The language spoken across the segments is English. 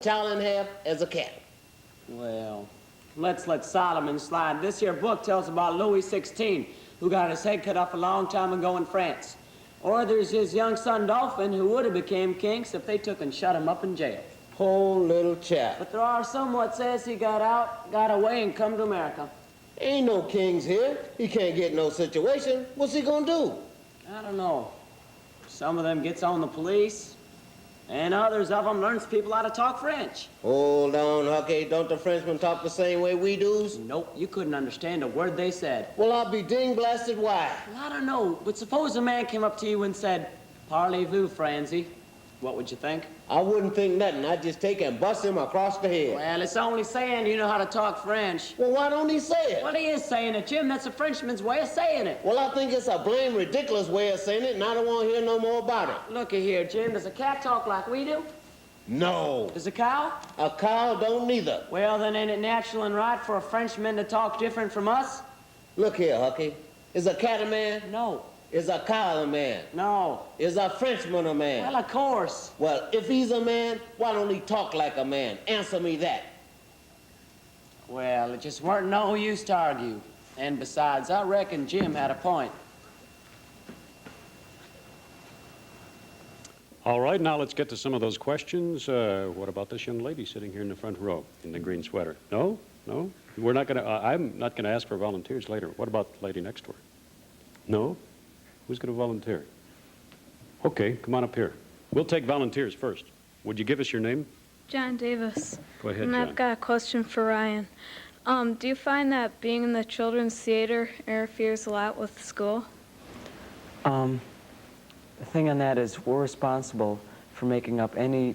child in half as a cat. Well, let's let Solomon slide. This here book tells about Louis XVI, who got his head cut off a long time ago in France. Or there's his young son Dolphin, who would have became king if they took and shut him up in jail. Poor little chap. But there are some what says he got out, got away, and come to America. Ain't no kings here. He can't get no situation. What's he gonna do? I don't know. Some of them gets on the police, and others of them learns people how to talk French. Hold on, Hucky. Don't the Frenchmen talk the same way we do? Nope, you couldn't understand a word they said. Well, I'll be ding-blasted why. Well, I don't know, but suppose a man came up to you and said, "Parlez-vous, Francie?" What would you think? I wouldn't think nothing. I'd just take and bust him across the head. Well, it's only saying you know how to talk French. Well, why don't he say it? Well, he is saying it, Jim. That's a Frenchman's way of saying it. Well, I think it's a blame ridiculous way of saying it, and I don't want to hear no more about it. Looky here, Jim. Does a cat talk like we do? No. Does a cow? A cow don't neither. Well, then ain't it natural and right for a Frenchman to talk different from us? Look here, Hucky. Is a cat a man? No. Is a cow a man? No. Is a Frenchman a man? Well, of course. Well, if he's a man, why don't he talk like a man? Answer me that. Well, it just weren't no use to argue. And besides, I reckon Jim had a point. All right, now let's get to some of those questions. What about this young lady sitting here in the front row in the green sweater? No? No? We're not going to, I'm not going to ask for volunteers later. What about the lady next to her? No? Who's going to volunteer? Okay, come on up here. We'll take volunteers first. Would you give us your name? John Davis. Go ahead, And John. I've got a question for Ryan. Do you find that being in the children's theater interferes a lot with school? The thing on that is we're responsible for making up any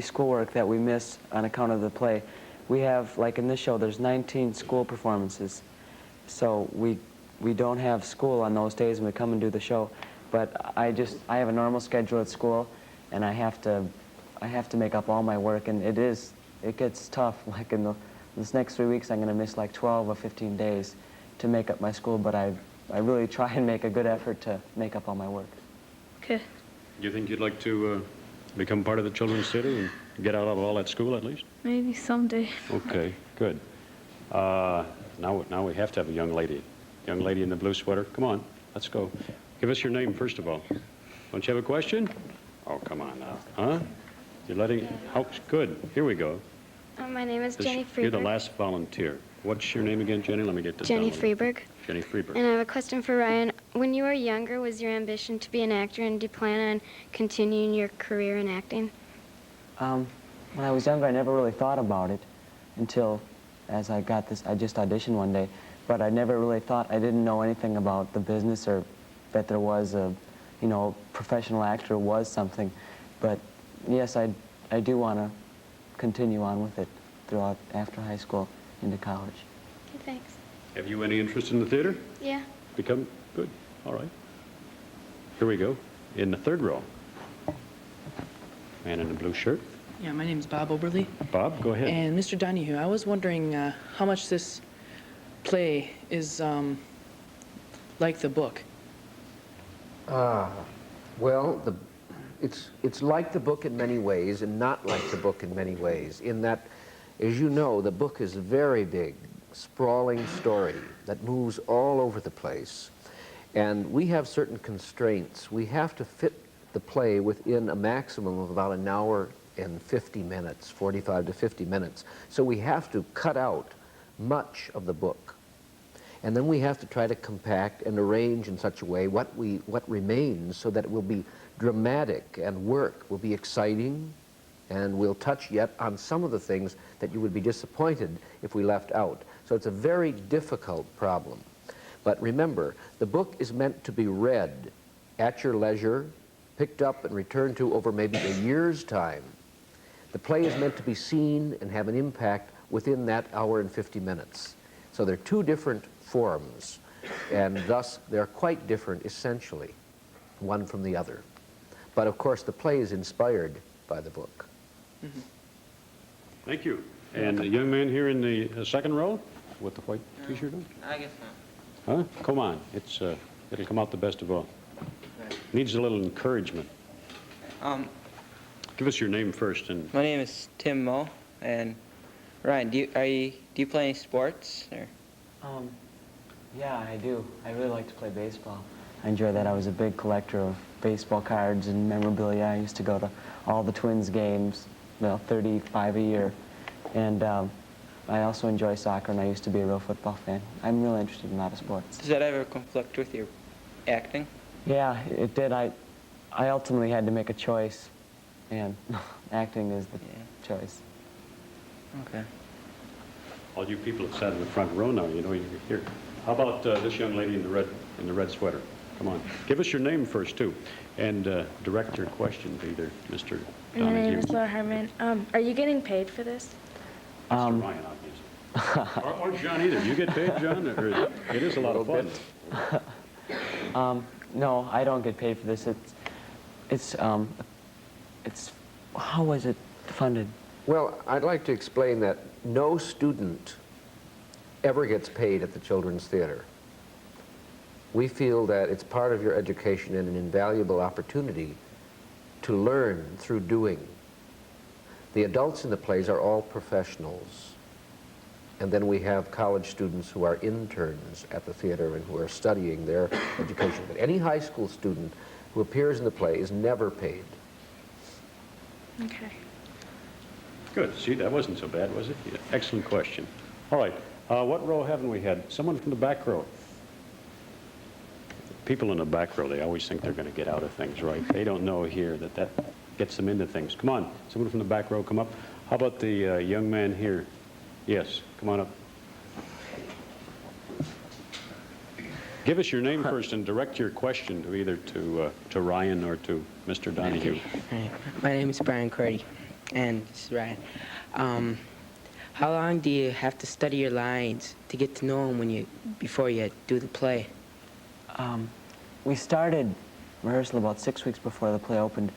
schoolwork that we miss on account of the play. We have, like in this show, there's 19 school performances. So we don't have school on those days when we come and do the show. But I have a normal schedule at school, and I have to make up all my work, and it gets tough. Like in this next 3 weeks, I'm going to miss like 12 or 15 days to make up my school, but I really try and make a good effort to make up all my work. Okay. Do you think you'd like to become part of the children's theater and get out of all that school at least? Maybe someday. Okay, good. Now we have to have a young lady. Young lady in the blue sweater. Come on, let's go. Give us your name, first of all. Don't you have a question? Oh, come on now. Huh? You're letting... How good. Here we go. My name is Jenny Freeberg. You're the last volunteer. What's your name again, Jenny? Let me get this Jenny down. Freeberg. Jenny Freeberg. And I have a question for Ryan. When you were younger, was your ambition to be an actor, and do you plan on continuing your career in acting? When I was younger, I never really thought about it until, as I just auditioned one day, but I never really thought, I didn't know anything about the business or that there was a, professional actor was something. But yes, I do want to continue on with it throughout, after high school, into college. Okay, thanks. Have you any interest in the theater? Yeah. Become good. All right. Here we go. In the third row. Man in the blue shirt. Yeah, my name's Bob Oberly. Bob, go ahead. And Mr. Donahue, I was wondering how much this play is like the book. Well, it's like the book in many ways and not like the book in many ways, in that, as you know, the book is a very big, sprawling story that moves all over the place. And we have certain constraints. We have to fit the play within a maximum of about an hour and 50 minutes, 45 to 50 minutes. So we have to cut out much of the book. And then we have to try to compact and arrange in such a way what remains so that it will be dramatic and will be exciting, and we'll touch yet on some of the things that you would be disappointed if we left out. So it's a very difficult problem. But remember, the book is meant to be read at your leisure, picked up and returned to over maybe a year's time. The play is meant to be seen and have an impact within that hour and 50 minutes. So they're two different forms, and thus they're quite different essentially, one from the other. But of course the play is inspired by the book. Mm-hmm. Thank you. And the young man here in the second row with the white t-shirt on? I guess not. Huh? Come on. It'll come out the best of all. Needs a little encouragement. Give us your name first. And My name is Tim Moe, and Ryan, do you play any sports? Or? Yeah, I do. I really like to play baseball. I enjoy that. I was a big collector of baseball cards and memorabilia. I used to go to all the Twins games, 35 a year. And I also enjoy soccer, and I used to be a real football fan. I'm really interested in a lot of sports. Does that ever conflict with your acting? Yeah, it did. I ultimately had to make a choice, and acting is the choice. Okay. all you people that sat in the front row now, you know you're here. How about this young lady in the red sweater? Come on. Give us your name first, too, and direct your question to either Mr. Donahue. My name is Laura Herman. Are you getting paid for this? Mr. Ryan, obviously. or John either. You get paid, John? Or it is a lot of fun. No, I don't get paid for this. It's how was it funded? Well, I'd like to explain that no student ever gets paid at the Children's Theater. We feel that it's part of your education and an invaluable opportunity to learn through doing. The adults in the plays are all professionals. And then we have college students who are interns at the theater and who are studying their education. But any high school student who appears in the play is never paid. Okay. Good. See, that wasn't so bad, was it? Yeah. Excellent question. All right. What row haven't we had? Someone from the back row. People in the back row, they always think they're going to get out of things, right? They don't know here that gets them into things. Come on. Someone from the back row, come up. How about the young man here? Yes, come on up. Give us your name first and direct your question to either to Ryan or to Mr. Donahue. Okay. My name is Brian Cordy, and this is Ryan. How long do you have to study your lines to get to know them before you do the play? We started rehearsal about 6 weeks before the play opened,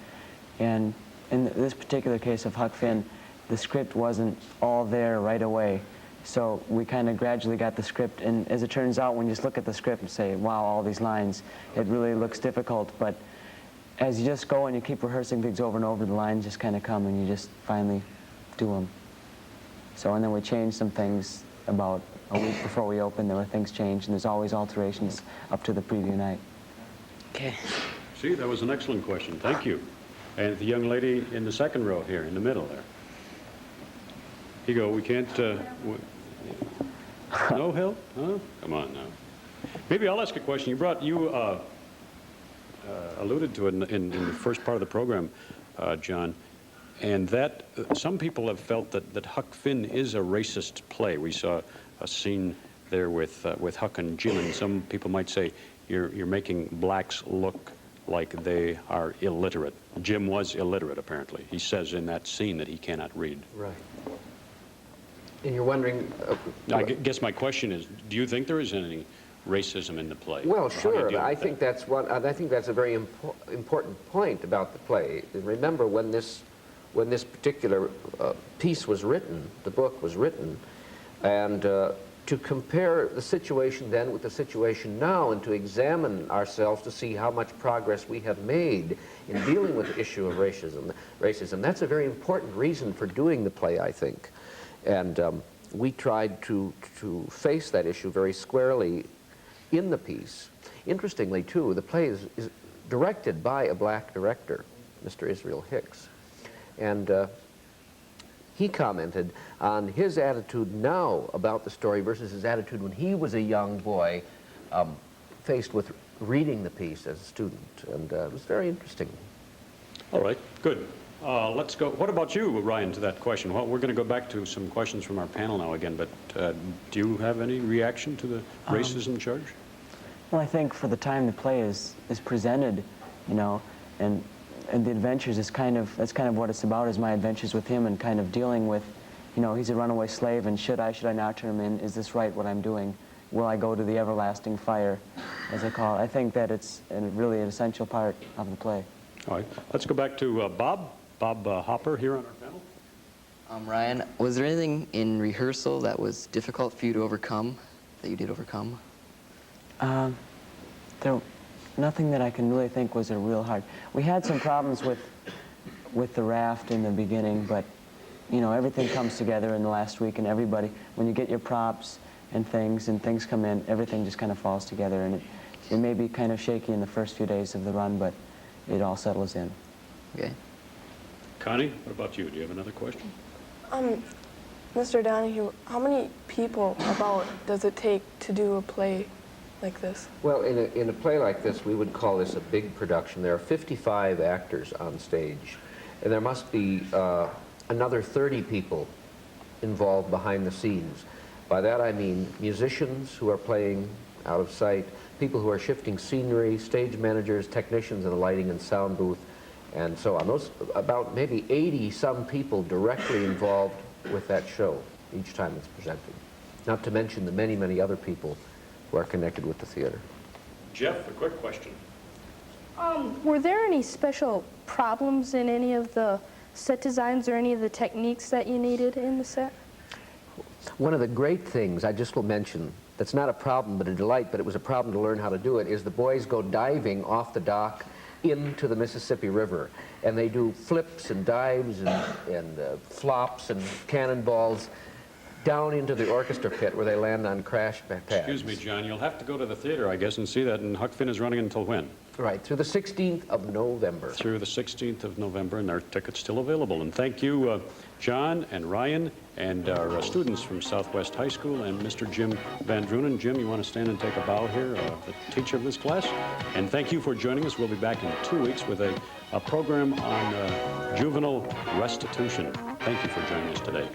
and in this particular case of Huck Finn, the script wasn't all there right away. So we kind of gradually got the script, and as it turns out, when you just look at the script and say, wow, all these lines, it really looks difficult, but as you just go and you keep rehearsing things over and over, the lines just kind of come and you just finally do them. So, and then we changed some things about a week before we opened. There were things changed, and there's always alterations up to the preview night. Okay. See, that was an excellent question. Thank you. And the young lady in the second row here, in the middle there. Here you go. We can't... no help? Huh? Come on now. Maybe I'll ask a question. You alluded to it in the first part of the program, John, and that some people have felt that Huck Finn is a racist play. We saw a scene there with Huck and Jim, and some people might say you're making blacks look like they are illiterate. Jim was illiterate, apparently. He says in that scene that he cannot read. Right. And you're wondering... I guess my question is, do you think there is any racism in the play? Well, sure. I think that's a very important point about the play. Remember, when this particular piece was written, the book was written, and to compare the situation then with the situation now, and to examine ourselves to see how much progress we have made in dealing with the issue of racism, that's a very important reason for doing the play, I think. And we tried to face that issue very squarely in the piece. Interestingly, too, the play is directed by a black director, Mr. Israel Hicks. And he commented on his attitude now about the story versus his attitude when he was a young boy faced with reading the piece as a student. And it was very interesting. All right, good. Let's go. What about you, Ryan, to that question? Well, we're going to go back to some questions from our panel now again, but do you have any reaction to the racism charge? Well, I think for the time the play is presented, you know, and the adventures is that's kind of what it's about, is my adventures with him and kind of dealing with, you know, he's a runaway slave, and should I not turn him in? Is this right, what I'm doing? Will I go to the everlasting fire, as I call it? I think that it's really an essential part of the play. All right, let's go back to Bob Hopper here on our panel. Ryan, was there anything in rehearsal that was difficult for you to overcome, that you did overcome? Nothing that I can really think was a real hard. We had some problems with the raft in the beginning, but you know, everything comes together in the last week, and everybody, when you get your props and things come in, everything just kind of falls together, and it may be kind of shaky in the first few days of the run, but it all settles in. Okay. Connie, what about you? Do you have another question? Mr. Donahue, how many people about does it take to do a play like this? Well, in a play like this, we would call this a big production. There are 55 actors on stage, and there must be another 30 people involved behind the scenes. By that I mean musicians who are playing out of sight, people who are shifting scenery, stage managers, technicians in the lighting and sound booth, and so on. Those about maybe 80-some people directly involved with that show each time it's presented. Not to mention the many, many other people who are connected with the theater. Jeff, a quick question. Were there any special problems in any of the set designs or any of the techniques that you needed in the set? One of the great things, I just will mention, that's not a problem but a delight, but it was a problem to learn how to do it, is the boys go diving off the dock into the Mississippi River, and they do flips and dives and flops and cannonballs down into the orchestra pit where they land on crash pads. Excuse me, John, you'll have to go to the theater, I guess, and see that, and Huck Finn is running until when? Right, through the 16th of November. Through the 16th of November, and there are tickets still available. And thank you, John and Ryan, and our students from Southwest High School, and Mr. Jim Van Drunen. Jim, you want to stand and take a bow here, the teacher of this class? And thank you for joining us. We'll be back in 2 weeks with a program on juvenile restitution. Thank you for joining us today.